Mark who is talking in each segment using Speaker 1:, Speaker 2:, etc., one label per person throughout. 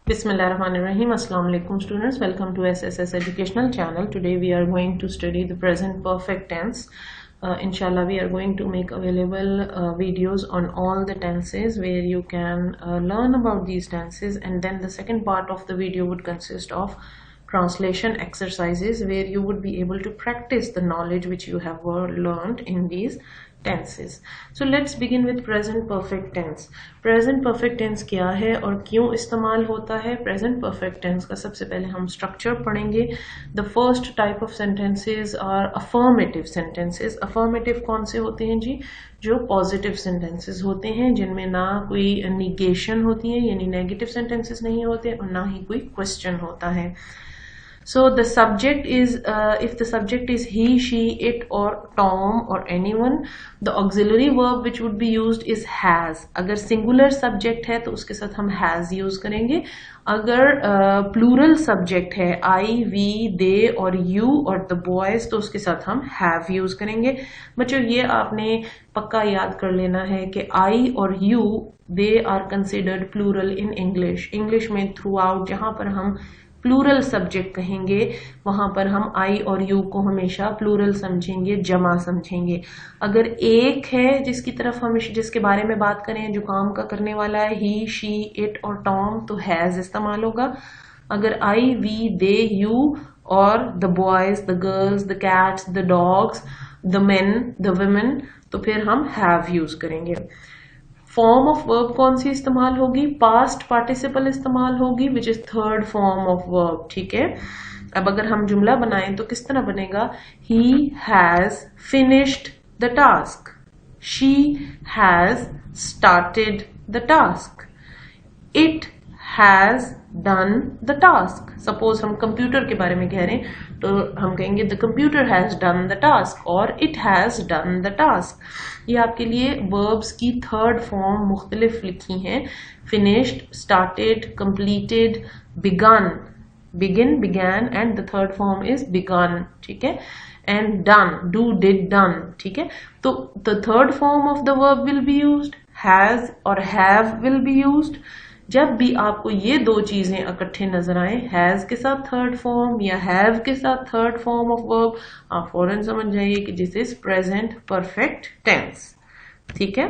Speaker 1: Bismillahirrahmanirrahim. Assalamu alaikum students. Welcome to SSS Educational Channel. Today we are going to study the present perfect tense. Inshallah we are going to make available videos on all the tenses where you can learn about these tenses, and then the second part of the video would consist of translation exercises where you would be able to practice the knowledge which you have learned in these tenses. So let's begin with present perfect tense. Present perfect tense क्या है और क्यों इस्तेमाल होता है? Present perfect tense का सबसे पहले हम structure पढ़ेंगे. The first type of sentences are affirmative sentences. Affirmative कौन से होते हैं जी? जो positive sentences होते हैं जिनमें ना कोई negation होती है, यानी negative sentences नहीं होते और ना ही कोई question होता है. So the subject is, if the subject is he, she, it or Tom or anyone, the auxiliary verb which would be used is has. अगर singular subject है तो उसके साथ हम has use करेंगे. अगर plural subject है I, we, they और you और the boys तो उसके साथ हम have use करेंगे. बच्चों ये आपने पक्का याद कर लेना है कि I और you they are considered plural in English. English में throughout जहाँ पर हम प्लूरल सब्जेक्ट कहेंगे वहां पर हम आई और यू को हमेशा प्लूरल समझेंगे, जमा समझेंगे. अगर एक है जिसके बारे में बात करें जो काम का करने वाला है ही, शी, इट और टॉम तो हैज इस्तेमाल होगा. अगर आई, वी, दे, यू और the boys, the girls, the cats, the dogs, the main, the women तो फिर हम हैव यूज करेंगे. फॉर्म ऑफ वर्ब कौन सी इस्तेमाल होगी? पास्ट पार्टिसिपल इस्तेमाल होगी which is third form of verb. ठीक है, अब अगर हम जुमला बनाएं तो किस तरह बनेगा? He has finished the task, she has started the task, it has done the task. Suppose हम कंप्यूटर के बारे में कह रहे हैं तो हम कहेंगे the computer has done the task और it has done the task. ये आपके लिए वर्ब्स की थर्ड फॉर्म मुख्तलिफ लिखी हैं. Finished, started, completed, began, begin, began and the third form is began. ठीक है, and done, do, did, done. ठीक है, तो the third form of the verb will be used. Has और हैव विल बी यूज्ड. जब भी आपको ये दो चीजें इकट्ठे नजर आए, हैज के साथ थर्ड फॉर्म या हैव के साथ थर्ड फॉर्म ऑफ वर्ब, आप फौरन समझ जाइए कि this is present perfect tense. ठीक है,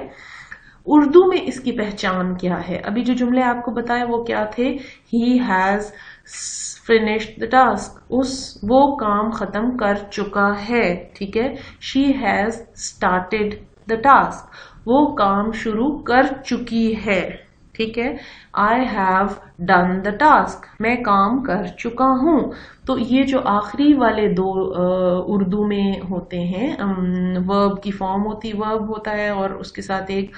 Speaker 1: उर्दू में इसकी पहचान क्या है? अभी जो जुमले आपको बताए वो क्या थे? ही हैज फिनिश्ड द टास्क, वो काम खत्म कर चुका है. ठीक है, she has started the task, वो काम शुरू कर चुकी है. ठीक है, I have done the task, मैं काम कर चुका हूं. तो ये जो आखिरी वाले दो उर्दू में होते हैं, वर्ब की फॉर्म होती, वर्ब होता है और उसके साथ एक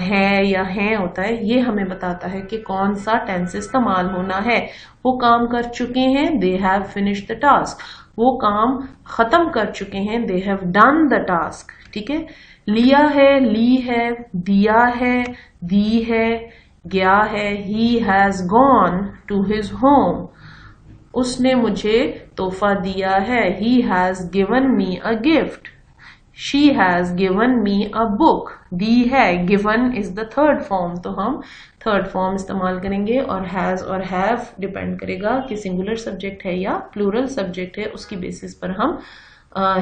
Speaker 1: है या हैं होता है, ये हमें बताता है कि कौन सा टेंस इस्तेमाल होना है. वो काम कर चुके हैं, दे हैव फिनिश्ड द टास्क. वो काम खत्म कर चुके हैं, they have done the task. ठीक है, लिया है, ली है, दिया है, दी है, गया है. He has gone to his home, उसने मुझे तोहफा दिया है. He has given me a gift, she has given me a book. दी है, given is the third form तो हम थर्ड फॉर्म इस्तेमाल करेंगे. और हैज और हैव डिपेंड करेगा कि सिंगुलर सब्जेक्ट है या प्लूरल सब्जेक्ट है, उसकी बेसिस पर हम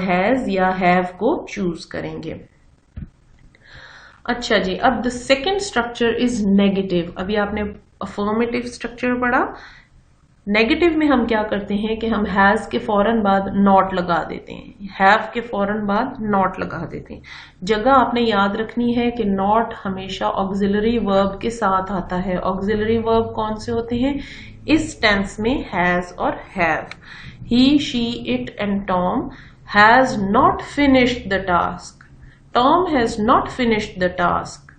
Speaker 1: हैज या हैव को चूज करेंगे. अच्छा जी, अब the second structure is negative. अभी आपने अफर्मेटिव स्ट्रक्चर पढ़ा. नेगेटिव में हम क्या करते हैं कि हम हैज के फौरन बाद नॉट लगा देते हैं, हैव के फौरन बाद नॉट लगा देते हैं. जगह आपने याद रखनी है कि नॉट हमेशा ऑक्सिलरी वर्ब के साथ आता है. ऑक्सिलरी वर्ब कौन से होते हैं इस टेंस में? हैज और have. He, she, it and Tom has not finished the task. Tom has not finished the task.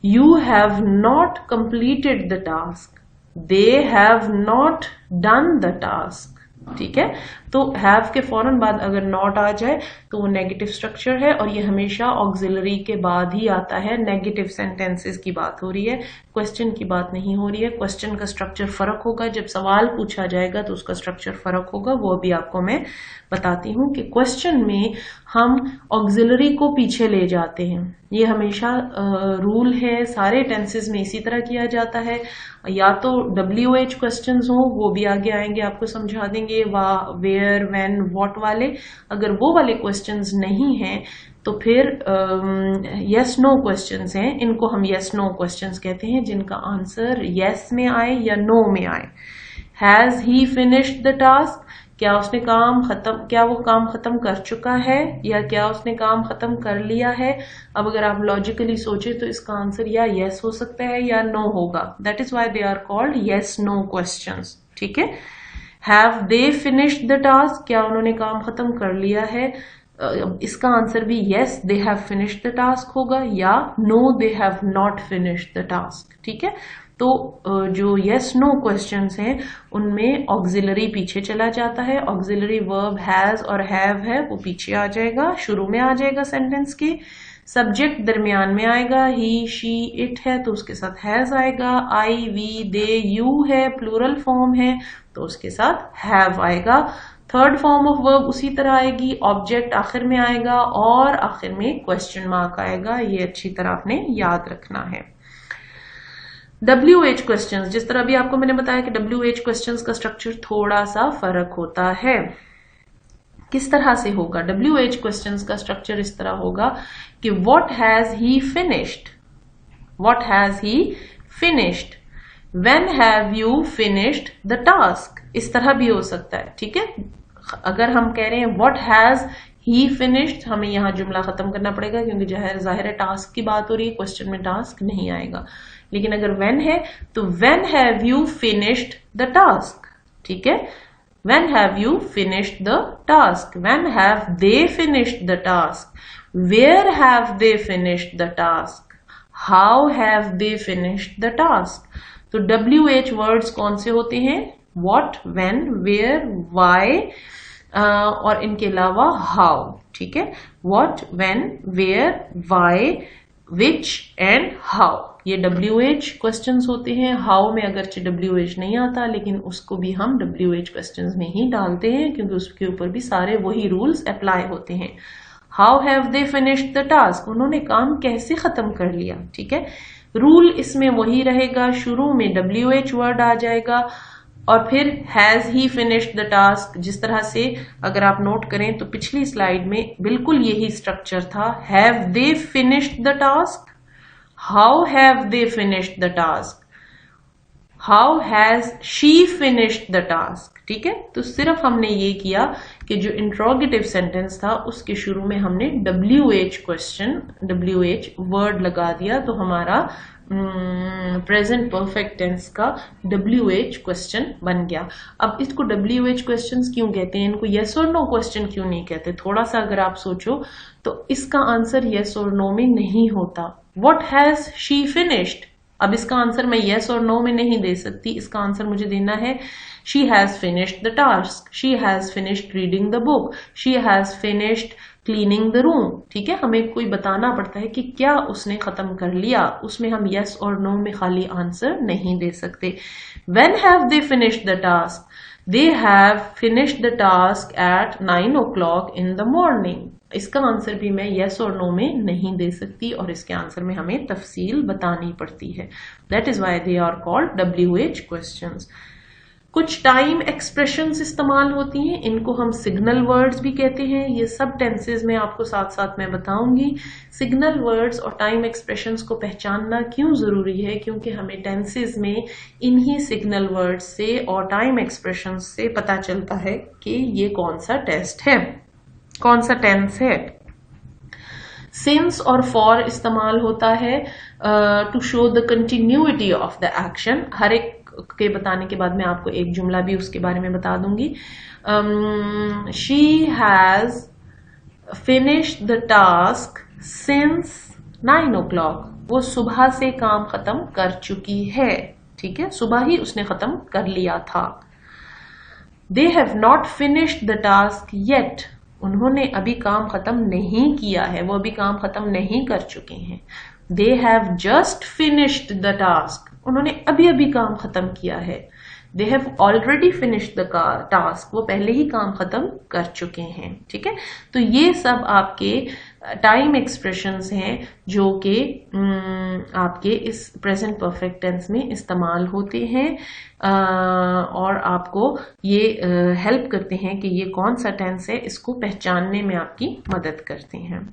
Speaker 1: You have not completed the task. They have not done the task. ठीक है, तो have के फौरन बाद अगर not आ जाए तो वो नेगेटिव स्ट्रक्चर है और ये हमेशा ऑक्सिलरी के बाद ही आता है. नेगेटिव सेंटेंसेस की बात हो रही है, क्वेश्चन की बात नहीं हो रही है. क्वेश्चन का स्ट्रक्चर फर्क होगा, जब सवाल पूछा जाएगा तो उसका स्ट्रक्चर फर्क होगा. वो भी आपको मैं बताती हूँ कि क्वेश्चन में हम ऑक्सिलरी को पीछे ले जाते हैं, ये हमेशा रूल है, सारे टेंसेस में इसी तरह किया जाता है। या तो WH क्वेश्चंस हो, वो भी आगे आएंगे, आपको समझा देंगे, वेयर, व्हेन, व्हाट वाले। अगर वो वाले क्वेश्चंस नहीं हैं तो फिर यस नो क्वेश्चंस हैं, इनको हम यस नो क्वेश्चंस कहते हैं, जिनका आंसर यस में आए या नो में आए। Has he finished the task, क्या उसने काम खत्म, क्या वो काम खत्म कर चुका है या क्या उसने काम खत्म कर लिया है। अब अगर आप लॉजिकली सोचे तो इसका आंसर या यस हो सकता है या नो होगा। That is why they are called yes no questions. ठीक है। Have they finished the task, क्या उन्होंने काम खत्म कर लिया है। इसका आंसर भी yes they have finished the task होगा या no they have not finished the task. ठीक है। तो जो यस नो क्वेश्चंस हैं उनमें ऑक्सिलरी पीछे चला जाता है। ऑक्सिलरी वर्ब हैज और हैव है, वो पीछे आ जाएगा, शुरू में आ जाएगा सेंटेंस के। सब्जेक्ट दरमियान में आएगा, ही, शी, इट है तो उसके साथ हैज आएगा। आई, वी, दे, यू है, प्लूरल फॉर्म है तो उसके साथ हैव आएगा। थर्ड फॉर्म ऑफ वर्ब उसी तरह आएगी, ऑब्जेक्ट आखिर में आएगा और आखिर में क्वेश्चन मार्क आएगा। ये अच्छी तरह आपने याद रखना है। WH क्वेश्चंस, जिस तरह अभी आपको मैंने बताया कि WH क्वेश्चंस का स्ट्रक्चर थोड़ा सा फर्क होता है। किस तरह से होगा? WH क्वेश्चंस का स्ट्रक्चर इस तरह होगा कि what has he finished, what has he finished, when have you finished the task, इस तरह भी हो सकता है। ठीक है। अगर हम कह रहे हैं व्हाट हैज ही फिनिश्ड, हमें यहां जुमला खत्म करना पड़ेगा क्योंकि जाहिर है टास्क की बात हो रही है, क्वेश्चन में टास्क नहीं आएगा। लेकिन अगर व्हेन है तो when have you finished the task. ठीक है। When have you finished the task, when have they finished the task, where have they finished the task, how have they finished the task. तो WH words कौन से होते हैं? What, when, where, why और इनके अलावा हाउ। ठीक है। What, when, where, why, which and how, ये WH क्वेश्चंस होते हैं। हाउ में अगरचे WH नहीं आता लेकिन उसको भी हम WH क्वेश्चंस में ही डालते हैं क्योंकि उसके ऊपर भी सारे वही रूल्स अप्लाई होते हैं। How have they finished the task, उन्होंने काम कैसे खत्म कर लिया। ठीक है। रूल इसमें वही रहेगा, शुरू में WH वर्ड आ जाएगा और फिर has he finished the task. जिस तरह से अगर आप नोट करें तो पिछली स्लाइड में बिल्कुल यही स्ट्रक्चर था। Have they finished the task, how have they finished the task, how has she finished the task. ठीक है। तो सिर्फ हमने ये किया कि जो इंट्रोगेटिव सेंटेंस था उसके शुरू में हमने WH क्वेश्चन, WH वर्ड लगा दिया तो हमारा प्रेजेंट परफेक्ट टेंस का WH क्वेश्चन बन गया। अब इसको WH क्वेश्चंस क्यों कहते हैं, इनको यस और नो क्वेश्चन क्यों नहीं कहते? थोड़ा सा अगर आप सोचो तो इसका आंसर यस और नो में नहीं होता। व्हाट हैज शी फिनिश्ड, अब इसका आंसर मैं यस और नो में नहीं दे सकती, इसका आंसर मुझे देना है she has finished the task, she has finished reading the book, she has finished cleaning the room. ठीक है। हमें कोई बताना पड़ता है कि क्या उसने खत्म कर लिया, उसमें हम यस और नो में खाली आंसर नहीं दे सकते। When have they finished the task, they have finished the task at 9 o'clock in the morning. इसका आंसर भी मैं यस और नो में नहीं दे सकती और इसके आंसर में हमें तफसील बतानी पड़ती है। That is why they are called WH questions. कुछ टाइम एक्सप्रेशंस इस्तेमाल होती हैं, इनको हम सिग्नल वर्ड्स भी कहते हैं। ये सब टेंसेज में आपको साथ साथ मैं बताऊंगी। सिग्नल वर्ड्स और टाइम एक्सप्रेशंस को पहचानना क्यों जरूरी है, क्योंकि हमें टेंसेज में इन्हीं सिग्नल वर्ड्स से और टाइम एक्सप्रेशंस से पता चलता है कि ये कौन सा टेस्ट है, कौन सा टेंस है। सिंस और फॉर इस्तेमाल होता है to show the continuity of the action. हर एक के बताने के बाद मैं आपको एक जुमला भी उसके बारे में बता दूंगी। She has finished the task since 9 o'clock, वो सुबह से काम खत्म कर चुकी है। ठीक है। सुबह ही उसने खत्म कर लिया था। दे have not finished the task yet, उन्होंने अभी काम खत्म नहीं किया है, वो अभी काम खत्म नहीं कर चुके हैं। They have just finished the task, उन्होंने अभी अभी काम खत्म किया है। They have already finished the task, वो पहले ही काम खत्म कर चुके हैं। ठीक है। तो ये सब आपके टाइम एक्सप्रेशंस हैं जो कि आपके इस प्रेजेंट परफेक्ट टेंस में इस्तेमाल होते हैं और आपको ये हेल्प करते हैं कि ये कौन सा टेंस है, इसको पहचानने में आपकी मदद करते हैं।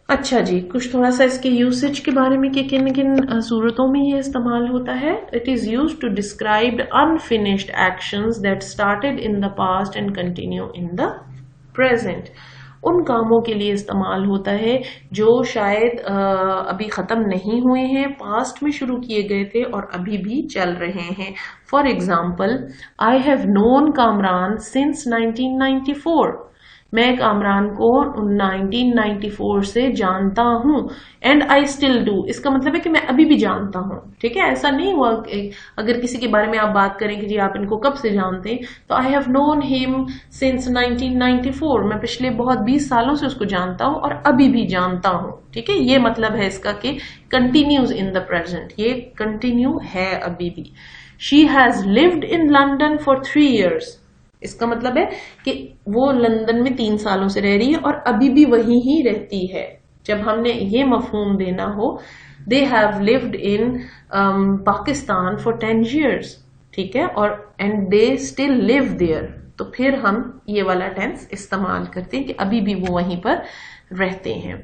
Speaker 1: अच्छा जी, कुछ थोड़ा सा इसके यूसेज के बारे में कि किन किन सूरतों में ये इस्तेमाल होता है। It is used to describe unfinished actions that started in the past and continue in the present. उन कामों के लिए इस्तेमाल होता है जो शायद अभी खत्म नहीं हुए हैं, पास्ट में शुरू किए गए थे और अभी भी चल रहे हैं। For example, I have known Kamran since 1994। मैं कामरान को 1994 से जानता हूं। एंड आई स्टिल डू, इसका मतलब है कि मैं अभी भी जानता हूं। ठीक है, ऐसा नहीं हुआ अगर किसी के बारे में आप बात करें कि जी आप इनको कब से जानते हैं, तो I have known him since 1994, मैं पिछले बहुत 20 सालों से उसको जानता हूं और अभी भी जानता हूं। ठीक है, ये मतलब है इसका कि कंटिन्यूज इन द प्रेजेंट, ये कंटिन्यू है अभी भी। She has lived in London for 3 years, इसका मतलब है कि वो लंदन में 3 सालों से रह रही है और अभी भी वहीं ही रहती है। जब हमने ये मफहूम देना हो, they have lived in Pakistan for 10 years, ठीक है, और and they still live there, तो फिर हम ये वाला टेंस इस्तेमाल करते हैं कि अभी भी वो वहीं पर रहते हैं।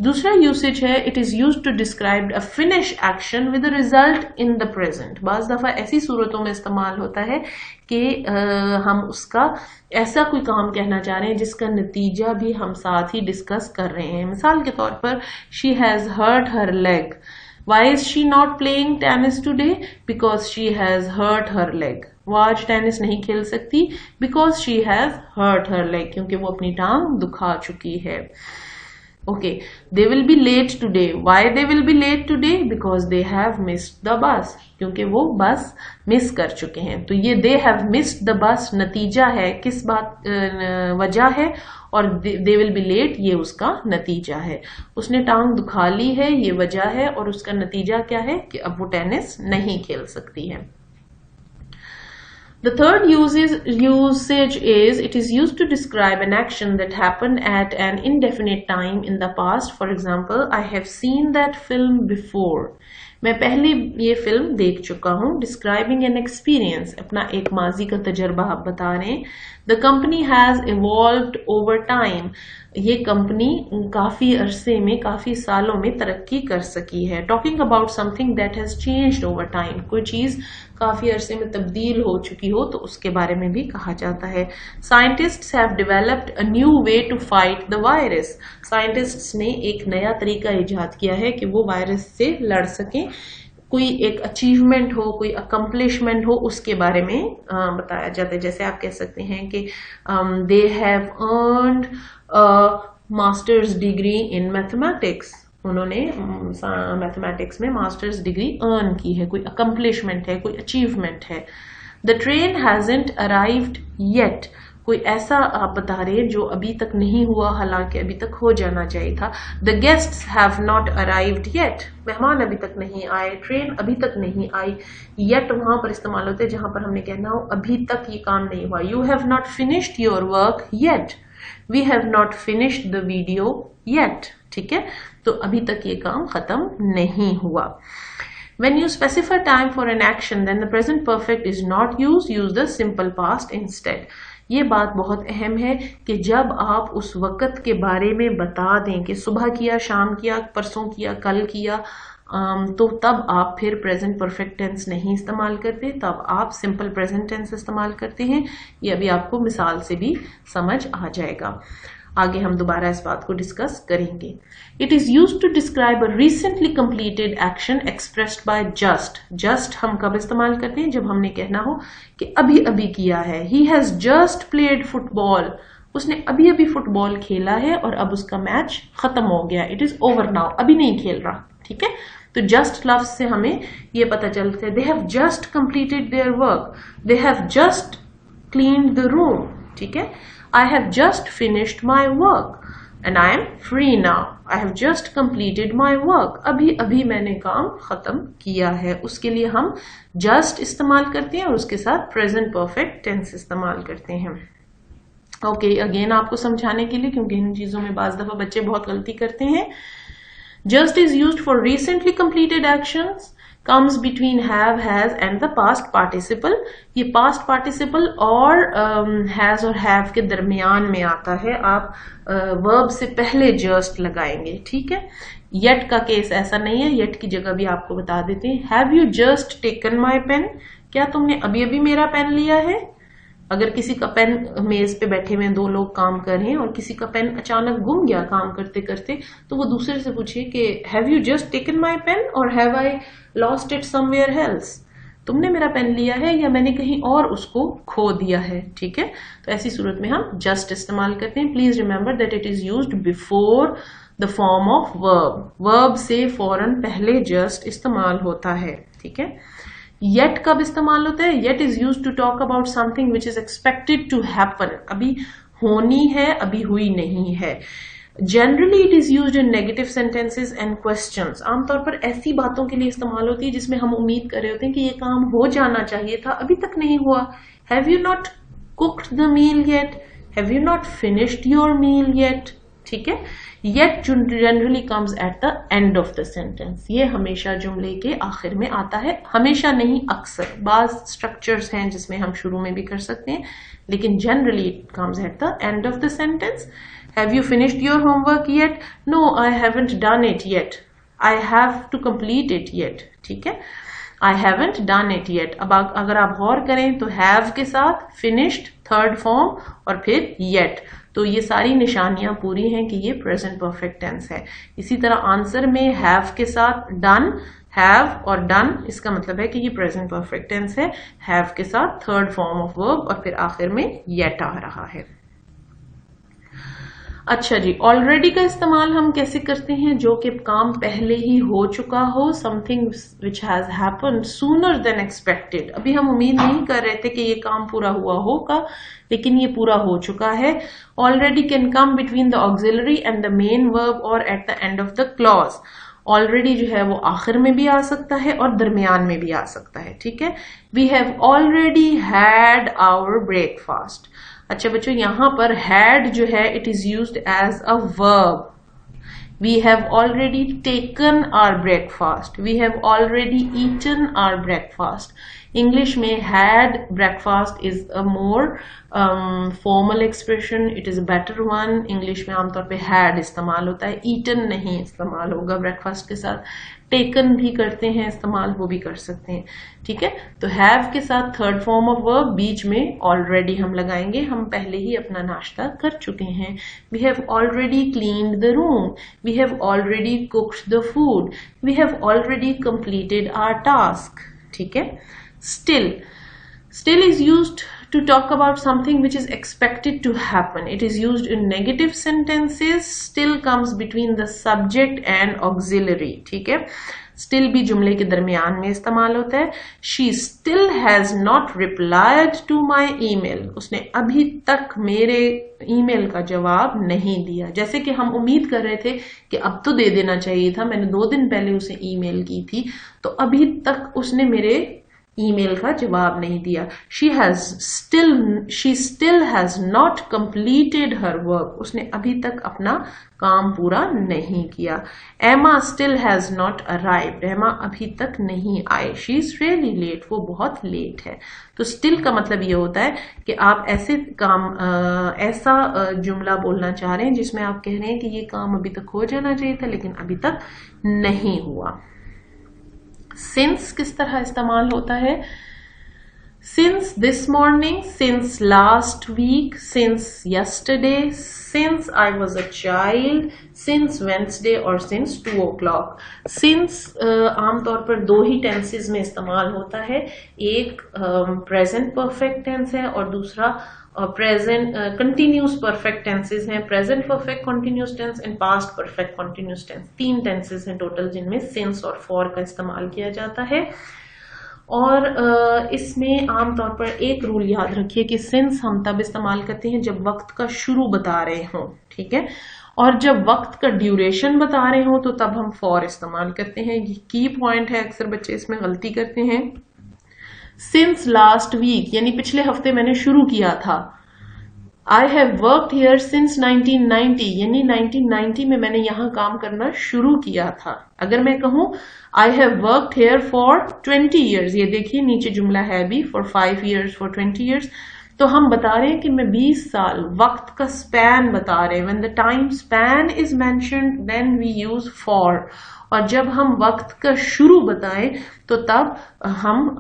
Speaker 1: दूसरा यूसेज है, it is used to describe a finish action with a result in the present. बाज दफा ऐसी सूरतों में इस्तेमाल होता है कि हम उसका ऐसा कोई काम कहना चाह रहे हैं जिसका नतीजा भी हम साथ ही डिस्कस कर रहे हैं। मिसाल के तौर पर, she has hurt her leg. Why is she not playing tennis today? Because she has hurt her leg. वो आज टेनिस नहीं खेल सकती because she has hurt her leg, क्योंकि वो अपनी टांग दुखा चुकी है। Okay, they will be late today. Why they will be late today? Because they have missed the bus. क्योंकि वो बस मिस कर चुके हैं। तो ये they have missed the bus नतीजा है, किस बात वजह है, और they will be late ये उसका नतीजा है। उसने टांग दुखा ली है, ये वजह है, और उसका नतीजा क्या है कि अब वो टेनिस नहीं खेल सकती है। The third usage is, it is used to describe an action that happened at an indefinite time in the past. For example, I have seen that film before. मैं पहले ये फिल्म देख चुका हूँ। Describing an experience, अपना एक माजी का तजर्बा आप बता रहे हैं। The company has evolved over time. ये कंपनी काफी अरसे में, काफी सालों में तरक्की कर सकी है। Talking about something that has changed over time, कोई चीज काफी अरसे में तब्दील हो चुकी हो तो उसके बारे में भी कहा जाता है। Scientists have developed a new way to fight the virus. Scientists ने एक नया तरीका इजाद किया है कि वो वायरस से लड़ सकें। कोई एक अचीवमेंट हो, कोई अकम्पलिशमेंट हो, उसके बारे में बताया जाता है। जैसे आप कह सकते हैं कि they have earned masters degree in mathematics, उन्होंने मैथमेटिक्स में मास्टर्स डिग्री अर्न की है, कोई अकम्पलिशमेंट है, कोई अचीवमेंट है। The train hasn't arrived yet, कोई ऐसा आप बता रहे हैं जो अभी तक नहीं हुआ, हालांकि अभी तक हो जाना चाहिए था। The guests have not arrived yet, मेहमान अभी तक नहीं आए, ट्रेन अभी तक नहीं आई। येट वहां पर इस्तेमाल होते हैं जहां पर हमने कहना हो अभी तक ये काम नहीं हुआ। You have not finished your work yet, we have not finished the video yet, ठीक है, तो अभी तक ये काम खत्म नहीं हुआ। When you specify time for an action, then the present perfect is not used. Use the simple past instead. ये बात बहुत अहम है कि जब आप उस वक़्त के बारे में बता दें कि सुबह किया, शाम किया, परसों किया, कल किया, तो तब आप फिर प्रेजेंट परफेक्ट टेंस नहीं इस्तेमाल करते, तब आप सिंपल प्रेजेंट टेंस इस्तेमाल करते हैं। ये अभी आपको मिसाल से भी समझ आ जाएगा। आगे हम दोबारा इस बात को डिस्कस करेंगे। It is used to describe a recently completed action expressed by just. Just हम कब इस्तेमाल करते हैं? जब हमने कहना हो कि अभी अभी किया है। He has just played football, उसने अभी अभी फुटबॉल खेला है और अब उसका मैच खत्म हो गया। इट इज ओवर नाउ, अभी नहीं खेल रहा, ठीक है। तो जस्ट लफ्ज से हमें ये पता चलता है, they have just completed their work, they have just cleaned the room, ठीक है। I have just finished my work and I am free now. I have just completed my work. अभी अभी मैंने काम खत्म किया है। उसके लिए हम just इस्तेमाल करते हैं और उसके साथ present perfect tense इस्तेमाल करते हैं। ओके, अगेन आपको समझाने के लिए, क्योंकि इन चीजों में बाज दफा बच्चे बहुत गलती करते हैं। Just is used for recently completed actions, comes between have, has and the past participle। ये past participle और has और have के दरमियान में आता है, आप verb से पहले just लगाएंगे, ठीक है। yet का केस ऐसा नहीं है, yet की जगह भी आपको बता देते हैं। have you just taken my pen, क्या तुमने अभी अभी मेरा पेन लिया है। अगर किसी का पेन, मेज पे बैठे हुए दो लोग काम कर रहे हैं और किसी का पेन अचानक गुम गया काम करते करते, तो वो दूसरे से पूछे कि have you just taken my pen और have I lost it somewhere else, तुमने मेरा पेन लिया है या मैंने कहीं और उसको खो दिया है, ठीक है। तो ऐसी सूरत में हम जस्ट इस्तेमाल करते हैं। Please remember that it is used before the form of verb, verb से फौरन पहले जस्ट इस्तेमाल होता है, ठीक है। yet कब इस्तेमाल होता है, yet is used to talk about something which is expected to happen, अभी होनी है, अभी हुई नहीं है। Generally it is used in negative sentences and questions, आमतौर पर ऐसी बातों के लिए इस्तेमाल होती है जिसमें हम उम्मीद कर रहे होते हैं कि ये काम हो जाना चाहिए था, अभी तक नहीं हुआ। Have you not cooked the meal yet? Have you not finished your meal yet? ठीक है। yet generally comes at the end of the sentence, ये हमेशा जुमले के आखिर में आता है, हमेशा नहीं अक्सर, बाज स्ट्रक्चर्स हैं जिसमें हम शुरू में भी कर सकते हैं, लेकिन generally it comes at the end of the sentence। have you finished your homework yet? no, I haven't done it yet, I have to complete it yet, ठीक है। I haven't done it yet, अब अगर आप गौर करें तो have के साथ finished third form और फिर yet, तो ये सारी निशानियां पूरी हैं कि ये प्रेजेंट परफेक्ट टेंस है। इसी तरह आंसर में हैव के साथ डन, हैव और डन, इसका मतलब है कि ये प्रेजेंट परफेक्ट टेंस है। हैव के साथ थर्ड फॉर्म ऑफ वर्ब और फिर आखिर में येट आ रहा है। अच्छा जी, ऑलरेडी का इस्तेमाल हम कैसे करते हैं, जो कि काम पहले ही हो चुका हो, something which has happened sooner than expected, अभी हम उम्मीद नहीं कर रहे थे कि ये काम पूरा हुआ होगा लेकिन ये पूरा हो चुका है। Already can come between the auxiliary and the main verb और at the end of the clause. Already जो है वो आखिर में भी आ सकता है और दरमियान में भी आ सकता है, ठीक है। We have already had our breakfast. अच्छा बच्चों, यहां पर हैड जो है it is used as a verb. We have already taken our breakfast, we have already eaten our breakfast. English में had breakfast is a more formal expression, it is a better one. English में आमतौर पे had इस्तेमाल होता है, eaten नहीं इस्तेमाल होगा ब्रेकफास्ट के साथ। टेकन भी करते हैं इस्तेमाल, वो भी कर सकते हैं, ठीक है। तो हैव के साथ थर्ड फॉर्म ऑफ वर्ब, बीच में ऑलरेडी हम लगाएंगे, हम पहले ही अपना नाश्ता कर चुके हैं। We have already cleaned the room, we have already cooked the food, we have already completed our task, ठीक है। Still is used to talk about something which is expected to happen. It is used in negative sentences. Still comes between the subject and auxiliary, ठीक है। Still भी जुमले के दरमियान में इस्तेमाल होता है। She still has not replied to my email. उसने अभी तक मेरे ईमेल का जवाब नहीं दिया। जैसे कि हम उम्मीद कर रहे थे कि अब तो दे देना चाहिए था, मैंने 2 दिन पहले उसे ईमेल की थी, तो अभी तक उसने मेरे ईमेल का जवाब नहीं दिया। she still has not completed her work, उसने अभी तक अपना काम पूरा नहीं किया। Emma still has not arrived, एमा अभी तक नहीं आए। she is really late, वो बहुत लेट है। तो still का मतलब ये होता है कि आप ऐसा जुमला बोलना चाह रहे हैं जिसमें आप कह रहे हैं कि ये काम अभी तक हो जाना चाहिए था लेकिन अभी तक नहीं हुआ। सिंस किस तरह इस्तेमाल होता है, since this morning, since last week, since yesterday, since I was a child, since Wednesday और सिंस 2 o'clock। सिंस आमतौर पर 2 ही टेंसेस में इस्तेमाल होता है, एक प्रेजेंट परफेक्ट टेंस है और दूसरा प्रेजेंट कंटिन्यूस परफेक्ट टेंसेस हैं। Present perfect continuous tense and past perfect continuous tense, 3 tenses हैं टोटल जिनमें सिंस और फॉर का इस्तेमाल किया जाता है। और इसमें आमतौर पर एक रूल याद रखिए कि सिंस हम तब इस्तेमाल करते हैं जब वक्त का शुरू बता रहे हों, ठीक है, और जब वक्त का ड्यूरेशन बता रहे हों तो तब हम फॉर इस्तेमाल करते हैं। ये की पॉइंट है, अक्सर बच्चे इसमें गलती करते हैं। सिंस लास्ट वीक यानी पिछले हफ्ते मैंने शुरू किया था, आई हैव वर्कड हियर सिंस 1990, यानी 1990 में मैंने यहाँ काम करना शुरू किया था। अगर मैं कहूँ आई have worked here for 20 years, ये देखिए नीचे जुमला है भी, फॉर 5 years, फॉर 20 years, तो हम बता रहे हैं कि मैं 20 साल, वक्त का स्पैन बता रहे हैं। When the time span is mentioned then we use for, और जब हम वक्त का शुरू बताएं तो तब हम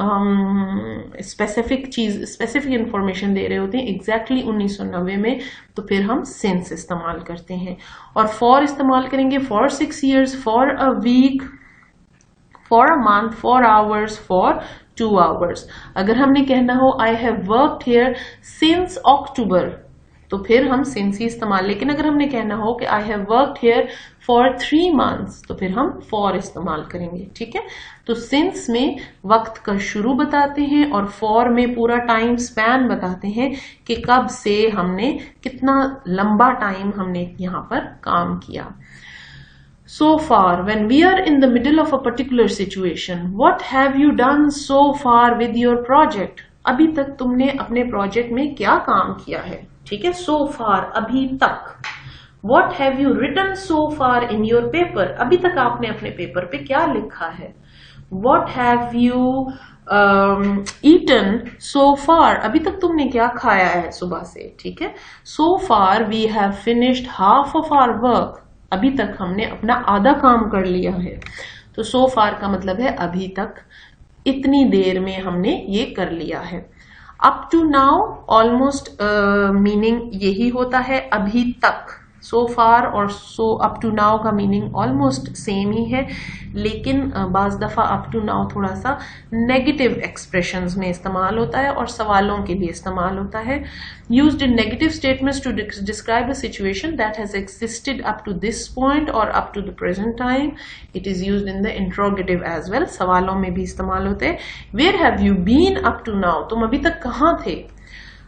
Speaker 1: स्पेसिफिक इंफॉर्मेशन दे रहे होते हैं, एग्जैक्टली 1990 में, तो फिर हम सिंस इस्तेमाल करते हैं। और फॉर इस्तेमाल करेंगे for 6 years, for a week, for a month, for hours, for 2 hours। अगर हमने कहना हो I have worked here since October, तो फिर हम सिंस ही इस्तेमाल, लेकिन अगर हमने कहना हो कि आई have worked here for 3 months, तो फिर हम फॉर इस्तेमाल करेंगे। ठीक है, तो सिंस में वक्त का शुरू बताते हैं और फॉर में पूरा टाइम स्पैन बताते हैं कि कब से हमने, कितना लंबा टाइम हमने यहाँ पर काम किया। So far, when we are in the middle of a particular situation, what have you done so far with your project? अभी तक तुमने अपने प्रोजेक्ट में क्या काम किया है? ठीक है, so far, अभी तक। What have you written so far in your paper? अभी तक आपने अपने पेपर पे क्या लिखा है? What have you eaten so far? अभी तक तुमने क्या खाया है सुबह से? ठीक है, so far we have finished half of our work. अभी तक हमने अपना आधा काम कर लिया है। तो so far का मतलब है अभी तक, इतनी देर में हमने ये कर लिया है। up to now almost meaning यही होता है, अभी तक। so far और so up to now का मीनिंग ऑलमोस्ट सेम ही है, लेकिन बाज दफा up to now थोड़ा सा नेगेटिव एक्सप्रेशंस में इस्तेमाल होता है और सवालों के लिए इस्तेमाल होता है। used in negative statements to describe a situation that has existed up to this point or up to the present time. It is used in the interrogative as well. सवालों में भी इस्तेमाल होते हैं। where have you been up to now? तुम अभी तक कहाँ थे?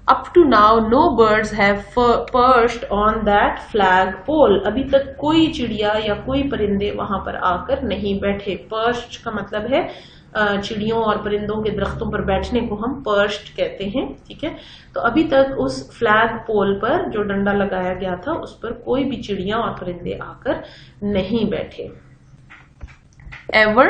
Speaker 1: Up to now, no birds have perched on that flagpole. अभी तक कोई चिड़िया या कोई परिंदे वहां पर आकर नहीं बैठे। Perched का मतलब है चिड़ियों और परिंदों के दरख्तों पर बैठने को हम perched कहते हैं। ठीक है, तो अभी तक उस फ्लैग पोल पर जो डंडा लगाया गया था उस पर कोई भी चिड़िया और परिंदे आकर नहीं बैठे। Ever,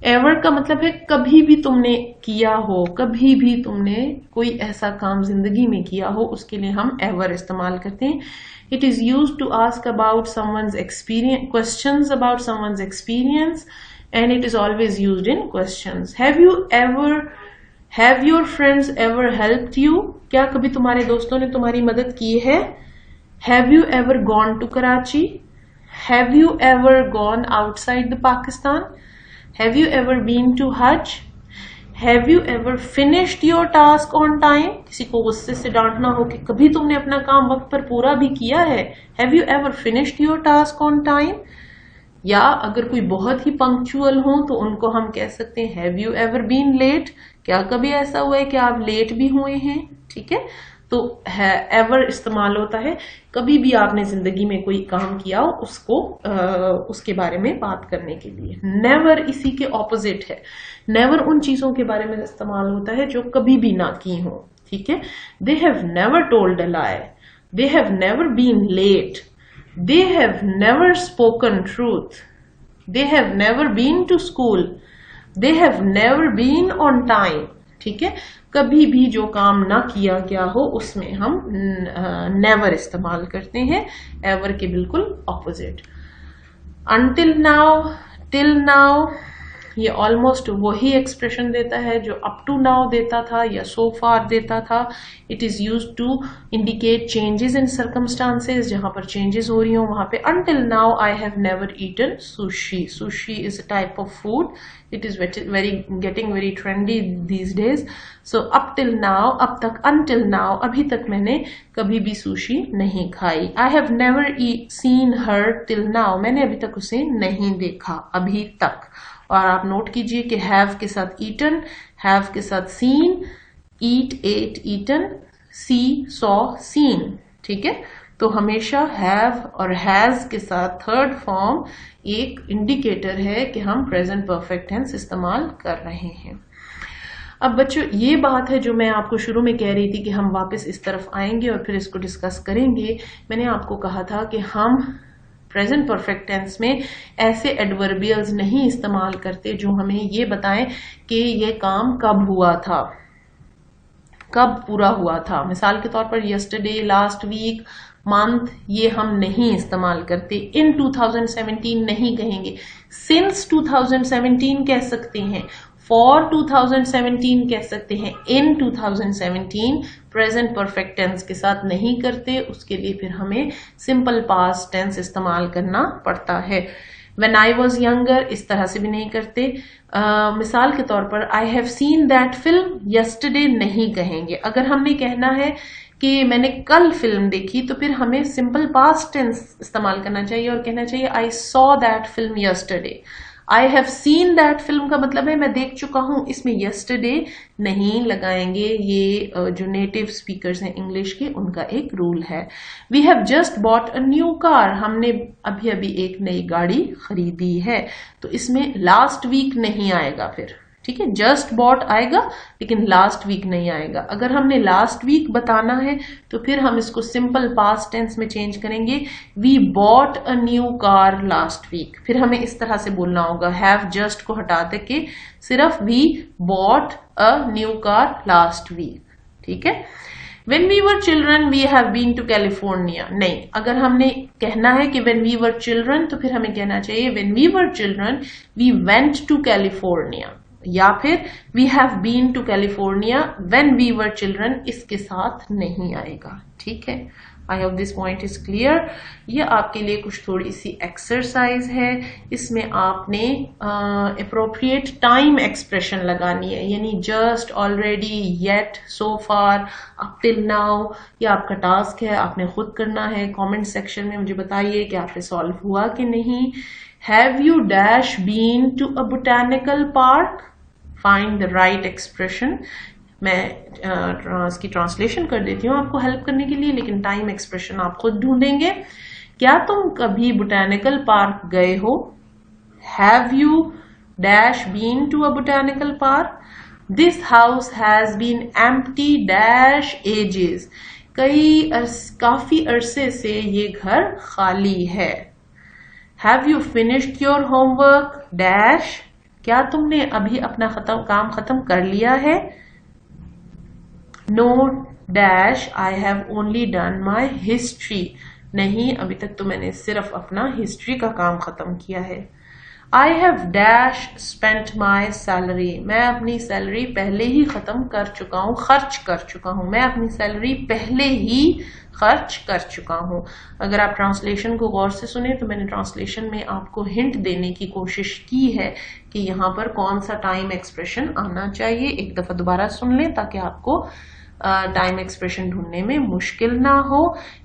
Speaker 1: एवर का मतलब है कभी भी तुमने किया हो, कभी भी तुमने कोई ऐसा काम जिंदगी में किया हो, उसके लिए हम एवर इस्तेमाल करते हैं। It is used to ask about someone's experience, questions about someone's experience, and it is always used in questions. Have your friends ever helped you? क्या कभी तुम्हारे दोस्तों ने तुम्हारी मदद की है? Have you ever gone to Karachi? Have you ever gone outside the Pakistan? Have you ever been to Hajj? Have you ever finished your task on time? किसी को गुस्से से डांटना हो कि कभी तुमने अपना काम वक्त पर पूरा भी किया है? Have you ever finished your task on time? या अगर कोई बहुत ही पंक्चुअल हो तो उनको हम कह सकते हैं Have you ever been late? क्या कभी ऐसा हुआ है कि आप लेट भी हुए हैं? ठीक है, तो एवर इस्तेमाल होता है कभी भी आपने जिंदगी में कोई काम किया हो उसको उसके बारे में बात करने के लिए। नेवर इसी के ऑपोजिट है। नेवर उन चीजों के बारे में इस्तेमाल होता है जो कभी भी ना की हो। ठीक है, they have never told a lie, they have never been late, they have never spoken truth, they have never been to school, they have never been on time. ठीक है, कभी भी जो काम ना किया गया हो उसमें हम नेवर इस्तेमाल करते हैं, एवर के बिल्कुल opposite. Until now, till now, ये ऑलमोस्ट वही एक्सप्रेशन देता है जो अप टू नाउ देता था या सो फार देता था। It is used to indicate changes in circumstances, जहां पर चेंजेस हो रही हो वहां पे। Until now I have never eaten sushi. Sushi is a type of food, it is getting very trendy these days. So up till now, अब तक, until now, अभी तक मैंने कभी भी सुशी नहीं खाई। आई have never seen her till now, मैंने अभी तक उसे नहीं देखा, अभी तक। और आप नोट कीजिए कि हैव के साथ ईटन, हैव के साथ सीन, ईट, एट, ईटन, सी, सॉ, सीन। ठीक है, तो हमेशा हैव और हैज के साथ थर्ड फॉर्म एक इंडिकेटर है कि हम प्रेजेंट परफेक्ट टेंस इस्तेमाल कर रहे हैं। अब बच्चों ये बात है जो मैं आपको शुरू में कह रही थी कि हम वापस इस तरफ आएंगे और फिर इसको डिस्कस करेंगे। मैंने आपको कहा था कि हम प्रेजेंट परफेक्ट टेंस में ऐसे एडवर्बियल्स नहीं इस्तेमाल करते जो हमें ये बताएं कि ये काम कब हुआ था, कब पूरा हुआ था। मिसाल के तौर पर यस्टरडे, लास्ट वीक, मंथ, ये हम नहीं इस्तेमाल करते। इन 2017 नहीं कहेंगे, सिंस 2017 कह सकते हैं, फॉर 2017 कह सकते हैं, इन 2017 प्रेजेंट परफेक्ट टेंस के साथ नहीं करते। उसके लिए फिर हमें सिंपल पास्ट टेंस इस्तेमाल करना पड़ता है। When I was younger इस तरह से भी नहीं करते। मिसाल के तौर पर I have seen that film yesterday नहीं कहेंगे। अगर हमने कहना है कि मैंने कल फिल्म देखी तो फिर हमें सिंपल पास्ट टेंस इस्तेमाल करना चाहिए और कहना चाहिए I saw that film yesterday। I have seen that film का मतलब है मैं देख चुका हूं, इसमें yesterday नहीं लगाएंगे। ये जो नेटिव स्पीकर्स हैं इंग्लिश के, उनका एक रूल है। We have just bought a new car, हमने अभी अभी एक नई गाड़ी खरीदी है, तो इसमें लास्ट वीक नहीं आएगा फिर, ठीक है। जस्ट बॉट आएगा लेकिन लास्ट वीक नहीं आएगा। अगर हमने लास्ट वीक बताना है तो फिर हम इसको सिंपल पास्ट टेंस में चेंज करेंगे। We bought a new car last week. फिर हमें इस तरह से बोलना होगा, हैव जस्ट को हटा दे के सिर्फ we bought a new car last week, ठीक है। When we were children we have been to California, नहीं, अगर हमने कहना है कि when we were children तो फिर हमें कहना चाहिए when we were children we went to California, या फिर we have been to California when we were children, इसके साथ नहीं आएगा, ठीक है। I hope this point is clear. ये आपके लिए कुछ थोड़ी सी एक्सरसाइज है, इसमें आपने अप्रोप्रिएट टाइम एक्सप्रेशन लगानी है, यानी जस्ट, ऑलरेडी, येट, सो फार, अप टिल नाउ। ये आपका टास्क है, आपने खुद करना है। कमेंट सेक्शन में मुझे बताइए कि आपसे सॉल्व हुआ कि नहीं। Have you dash been to a botanical park, find the right expression. मैं इसकी ट्रांसलेशन कर देती हूँ आपको हेल्प करने के लिए, लेकिन टाइम एक्सप्रेशन आप खुद ढूंढेंगे। क्या तुम कभी बोटैनिकल पार्क गए हो? Have you dash been to a botanical park? This house has been empty dash ages, काफी अरसे से ये घर खाली है। Have you finished your homework dash, क्या तुमने अभी अपना काम खत्म कर लिया है? No dash I have only done my history, नहीं, अभी तक तो मैंने सिर्फ अपना हिस्ट्री का काम खत्म किया है। I have dash spent my salary, मैं अपनी सैलरी पहले ही खत्म कर चुका हूँ, खर्च कर चुका हूँ। मैं अपनी सैलरी पहले ही खर्च कर चुका हूँ। अगर आप ट्रांसलेशन को गौर से सुने तो मैंने ट्रांसलेशन में आपको हिंट देने की कोशिश की है कि यहाँ पर कौन सा टाइम एक्सप्रेशन आना चाहिए। एक दफा दोबारा सुन लें ताकि आपको टाइम एक्सप्रेशन ढूंढने में मुश्किल ना हो।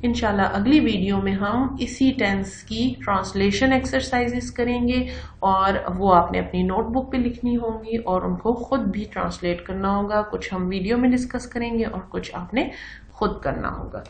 Speaker 1: इंशाल्लाह अगली वीडियो में हम इसी टेंस की ट्रांसलेशन एक्सरसाइजेस करेंगे और वो आपने अपनी नोटबुक पे लिखनी होंगी और उनको खुद भी ट्रांसलेट करना होगा। कुछ हम वीडियो में डिस्कस करेंगे और कुछ आपने खुद करना होगा।